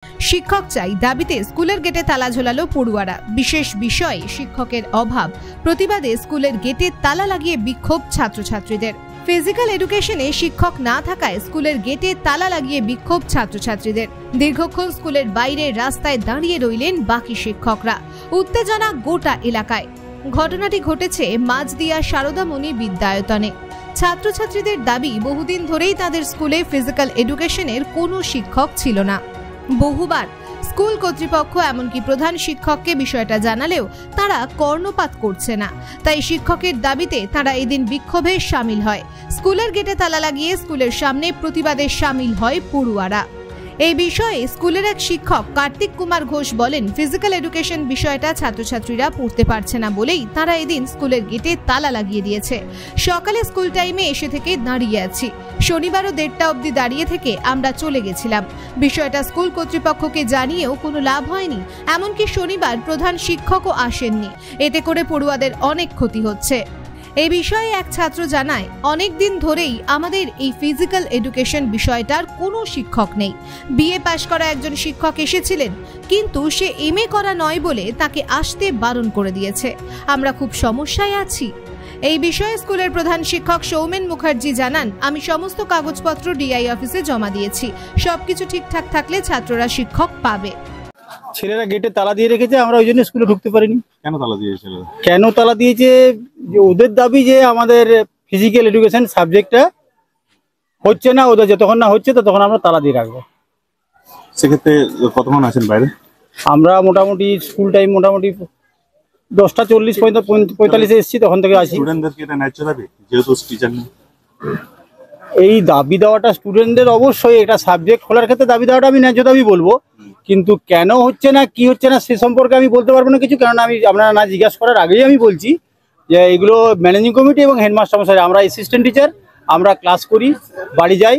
শিক্ষক চাই দাবিতে স্কুলের গেটে তালা ঝোলালো পড়ুয়ারা। বিশেষ বিষয় শিক্ষকের অভাব। প্রতিবাদে স্কুলের গেটে তালা লাগিয়ে বিক্ষোভ ছাত্রছাত্রীদের। ফিজিক্যাল এডুকেশনে শিক্ষক না থাকায় স্কুলের গেটে তালা লাগিয়ে বিক্ষোভ ছাত্রছাত্রীদের। দীর্ঘক্ষণ স্কুলের বাইরে রাস্তায় দাঁড়িয়ে রইলেন বাকি শিক্ষকরা। উত্তেজনা গোটা এলাকায়। ঘটনাটি ঘটেছে মাঝদিয়া শারদামণি বিদ্যায়তনে। ছাত্রছাত্রীদের দাবি, বহুদিন ধরেই তাদের স্কুলে ফিজিক্যাল এডুকেশনের কোনো শিক্ষক ছিল না। বহুবার স্কুল কর্তৃপক্ষ এমনকি প্রধান শিক্ষককে বিষয়টা জানালেও তারা কর্ণপাত করছে না। তাই শিক্ষকের দাবিতে তারা এদিন বিক্ষোভে সামিল হয়। স্কুলের গেটে তালা লাগিয়ে স্কুলের সামনে প্রতিবাদে সামিল হয় পড়ুয়ারা। এই বিষয়ে স্কুলের এক শিক্ষক কার্তিক কুমার ঘোষ বলেন, ফিজিক্যাল এডুকেশন বিষয়টা ছাত্রছাত্রীরা পড়তে পারছে না বলেই তারা এদিন স্কুলের গেটে তালা লাগিয়ে দিয়েছে। সকালে স্কুল টাইমে এসে থেকে দাঁড়িয়ে আছি। শনিবারও 1:30 অবধি দাঁড়িয়ে থেকে আমরা চলে গেছিলাম। বিষয়টা স্কুল কর্তৃপক্ষকে জানিয়েও কোনো লাভ হয়নি। এমনকি শনিবার প্রধান শিক্ষকও আসেননি। এতে করে পড়ুয়াদের অনেক ক্ষতি হচ্ছে। এই বিষয়ে এক ছাত্র জানায়, অনেক দিন ধরেই আমাদের এই ফিজিক্যাল এডুকেশন বিষয়টার কোনো শিক্ষক নেই। বিএ পাশ করা একজন শিক্ষক এসেছিলেন, কিন্তু সে এমএ করা নয় বলে তাকে আসতে বারণ করে দিয়েছে। আমরা খুব সমস্যায় আছি। এই বিষয়ে স্কুলের প্রধান শিক্ষক সৌমেন মুখার্জি জানান, আমি সমস্ত কাগজপত্র ডিআই অফিসে জমা দিয়েছি। সবকিছু ঠিকঠাক থাকলে ছাত্ররা শিক্ষক পাবে। ছেলেরা গেটে তালা দিয়ে রেখেছে, আমরা ওই জন্য স্কুলে ঢুকতে পারিনি। কেন তালা দিয়েছে? কেন তালা দিয়েছে? যে ওদের দাবি যে আমাদের ফিজিক্যাল এডুকেশন সাবজেক্টটা হচ্ছে না, ওদের যতক্ষণ না হচ্ছে ততক্ষণ আমরা তালা দিয়ে রাখবো। সেক্ষেত্রে কতক্ষণ আছেন বাইরে? আমরা মোটামুটি স্কুল টাইম মোটামুটি 10:40-45 এসেছি, তখন থেকে আছি। স্টুডেন্টদেরকে এটা ন্যায্য দাবি, যেহেতু টিচার নেই। এই দাবি দেওয়াটা স্টুডেন্টদের অবশ্যই, এটা সাবজেক্ট খোলার ক্ষেত্রে দাবি দেওয়াটা আমি ন্যায্য দাবি বলবো, কিন্তু কেন হচ্ছে না কি হচ্ছে না সে সম্পর্কে আমি বলতে পারবো না কিছু। কেননা আমি আপনারা না জিজ্ঞাসা করার আগেই আমি বলছি যে এগুলো ম্যানেজিং কমিটি এবং হেডমাস্টার মশাই, আমরা অ্যাসিস্ট্যান্ট টিচার, আমরা ক্লাস করি, বাড়ি যাই,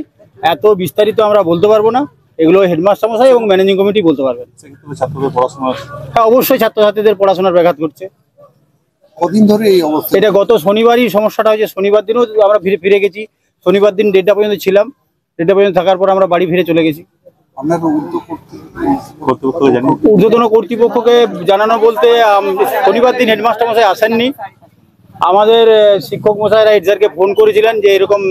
এত বিস্তারিত আমরা বলতে পারবো না। এগুলো হেডমাস্টার মশাই এবং ম্যানেজিং কমিটি বলতে পারবেন। ছাত্রদের পড়াশোনা, হ্যাঁ অবশ্যই ছাত্রছাত্রীদের পড়াশোনার ব্যাঘাত ঘটছে। কদিন ধরে এই অবস্থা? এটা গত শনিবারই সমস্যাটা হয়েছে। শনিবার দিনও আমরা ফিরে গেছি। শনিবার দিন 1:30 পর্যন্ত ছিলাম। 1:30 পর্যন্ত থাকার পর আমরা বাড়ি ফিরে চলে গেছি। ঊর্ধ্বতন কর্তৃপক্ষকে জানানো বলতে, শনিবার দিন হেডমাস্টার মশাই আসেননি। আমাদের শিক্ষক মশাইরা হেড স্যারকে ফোন করেছিলেন যে এরকম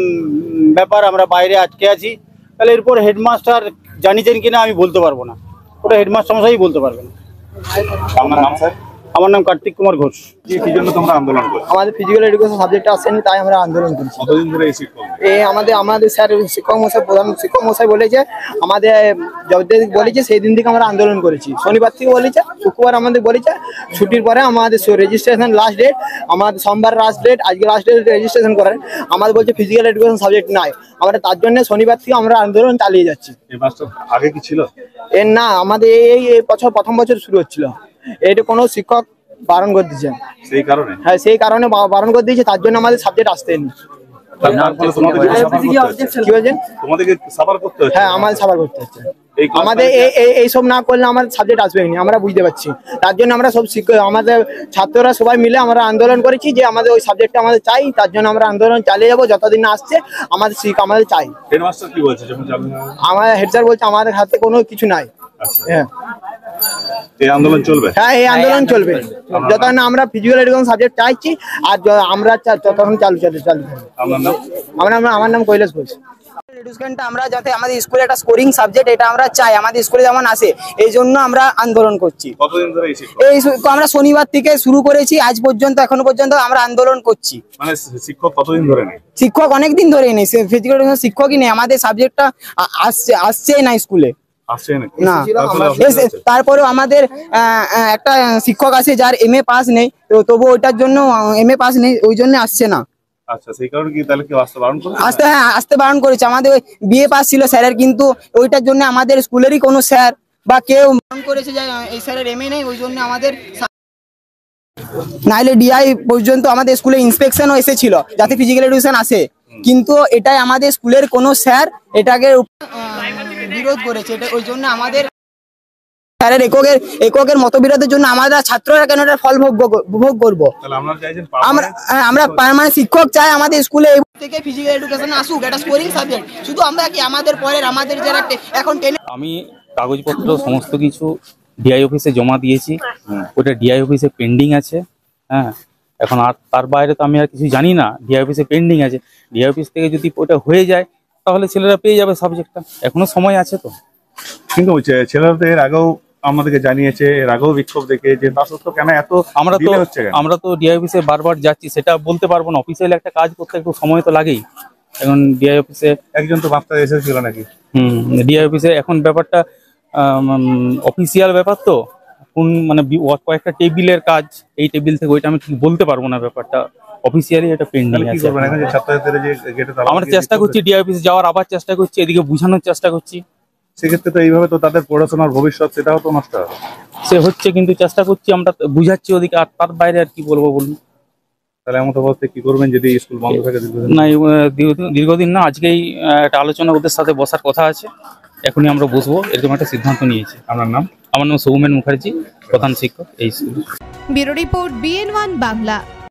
ব্যাপার, আমরা বাইরে আটকে আছি। তাহলে এরপর হেডমাস্টার জানিয়েছেন কিনা আমি বলতে পারবো না, ওটা হেডমাস্টার মশাই বলতে পারবেন। আপনার নাম স্যার? আমার নাম কার্তিক কুমার ঘোষ। কি জন্য তোমরা আন্দোলন করছো? আমাদের ফিজিক্যাল এডুকেশন সাবজেক্টটা আসেনি, তাই আমরা আন্দোলন করছি। কতদিন ধরে এই শিক্ষক? আমাদের স্যার শিক্ষক মশাই, প্রধান শিক্ষক মশাই বলেছে, আমাদের যতদিন বলেছে সেই দিন থেকে আমরা আন্দোলন করেছি। শনিবার থেকে বলেছে, শুক্রবার আমাদের বলেছে, ছুটির পরে আমাদের রেজিস্ট্রেশন লাস্ট ডেট, আমাদের সোমবার লাস্ট ডেট, আজকে লাস্ট ডেট রেজিস্ট্রেশন করেন। আমাদের বলছে ফিজিক্যাল এডুকেশন সাবজেক্ট নাই। আমরা তার জন্য শনিবার থেকে আমরা আন্দোলন চালিয়ে যাচ্ছি। এই মাস্টার আগে কি ছিল? না, আমাদের এই বছর প্রথম বছর শুরু হচ্ছিল। এটা কোনো শিক্ষক বারণ করে দিয়েছে। সেই কারণে? হ্যাঁ, সেই কারণে বারণ করে দিয়েছে, তার জন্য আমাদের সাবজেক্ট আসতেনি। হ্যাঁ, আমাদের সাফার করতে হচ্ছে। আমাদের এইসব না করলে আমাদের সাবজেক্ট আসবে না, আমরা বুঝতে পারছি। তার জন্য আমরা সব আমাদের ছাত্ররা সবাই মিলে আমরা আন্দোলন করেছি যে আমাদের ওই সাবজেক্টটা আমাদের চাই। তার জন্য আমরা আন্দোলন চালিয়ে যাবো যতদিন না আসছে। আমাদের চাই। হেডমাস্টার কি বলছে? আমাদের হেড স্যার বলছে আমাদের হাতে কোনো কিছু নাই। হ্যাঁ, এই আন্দোলন চলবে? হ্যাঁ, এই আন্দোলন চলবে যতক্ষণ না আমরা ফিজিক্যাল এডুকেশন সাবজেক্ট চাইছি, আর আমরা ততক্ষণ চালু। আমার নাম কৈলাস ঘোষ। এডুকেশনটা আমরা যাতে আমাদের স্কুলে একটা স্কোরিং সাবজেক্ট, এটা আমরা চাই আমাদের স্কুলে যেমন আসে, এই জন্য আমরা আন্দোলন করছি। কতদিন ধরে এই আমরা শনিবার থেকে শুরু করেছি, আজ পর্যন্ত এখনো পর্যন্ত আমরা আন্দোলন করছি। মানে শিক্ষক কতদিন ধরে নেই? শিক্ষক অনেকদিন ধরেই নেই, ফিজিক্যাল এডুকেশন শিক্ষকই নেই। আমাদের সাবজেক্টটা আসছেই না স্কুলে। না, তারপরেও আমাদের একটা শিক্ষক আছে যার এমএ পাস নেই, তবু ওইটার জন্য এমএ পাস নেই, ওই জন্য আসছে না। আচ্ছা, সেই কারণে কি তাহলে কি আসতে বারণ করেছে? আসতে বারণ করেছে। আমাদের বিএ পাস ছিল স্যারের, কিন্তু ওইটার জন্য আমাদের স্কুলেরই কোনো স্যার বা কেউ বারণ করেছে যে এই স্যারের এমএ নেই, ওই জন্য আমাদের। নাইলে ডিআই পর্যন্ত আমাদের স্কুলে ইন্সপেকশনও এসেছিল যাতে ফিজিক্যাল এডুকেশন আসে, কিন্তু এটাই আমাদের স্কুলের কোনো স্যার এটাকে বিরোধ করেছে। ওই জন্য আমাদের স্যারের এককের মতবিরোধের জন্য আমরা ছাত্ররা কেন এটা ফল ভোগ করবো? আমরা পার্মানেন্ট শিক্ষক চাই আমাদের স্কুলে থেকে। ফিজিক্যাল এডুকেশন আসুক, এটা স্কোরিং সাবজেক্ট। শুধু আমরা কি আমাদের পরের আমাদের যারা এখন আমি কাগজপত্র সমস্ত কিছু ডিআই অফিসে জমা দিয়েছি। হুম। ওটা ডিআই অফিসে পেন্ডিং আছে। হ্যাঁ, এখন আর তার বাইরে তো আমি আর কিছু জানি না। ডিআই অফিসে পেন্ডিং আছে, ডিআই অফিস থেকে যদি ওটা হয়ে যায় তাহলে ছেলেরা পেয়ে যাবে সাবজেক্টটা, এখনো সময় আছে তো। কিন্তু ছেলেরা তো এর আগেও আমাদেরকে জানিয়েছে, এর আগেও বিক্ষোভ দেখে যে তা সত্ত্বেও কেন এত আমরা তো delay হচ্ছে কেন? আমরা তো ডিআই অফিসে বারবার যাচ্ছি, সেটা বলতে পারবো না। অফিসিয়াল একটা কাজ করতে একটু সময় তো লাগেই। এখন ডিআই অফিসে একজন তো বার্তা এসেছিল নাকি? ডিআই অফিসে এখন ব্যাপারটা অফিসিয়াল ব্যাপার তো, কোন মানে কয়েকটা টেবিলের কাজ, এই টেবিল থেকে ওইটা আমি ঠিক বলতে পারবো না। ব্যাপারটা অফিসিয়ালি এটা পেন্ডিং তাহলে কি আছে। করবেন এখন যে ছাত্রছাত্রীরা যে গেটে তালা আমরা লাগিয়ে চেষ্টা বিক্ষোভ করছি ডিআই অফিসে যাওয়ার, আবার চেষ্টা করছি, এদিকে বোঝানোর চেষ্টা করছি। সেক্ষেত্রে তো এইভাবে তো তাদের পড়াশোনার ভবিষ্যৎ সেটাও তো নষ্ট হবে। সে হচ্ছে, কিন্তু চেষ্টা করছি, আমরা বুঝাচ্ছি ওদিকে, আর তার বাইরে আর কি বলবো বলুন। তাহলে এমন অবস্থায় কি করবেন যদি স্কুল বন্ধ থাকে দীর্ঘদিন? না, দীর্ঘদিন না, আজকেই একটা আলোচনা ওদের সাথে বসার কথা আছে। এখনই আমরা বসবো, এরকম একটা সিদ্ধান্ত নিয়েছি। আপনার নাম? আমার নাম সৌমেন মুখার্জি, প্রধান শিক্ষক এই স্কুলে। Bureau report BN1 Bangla.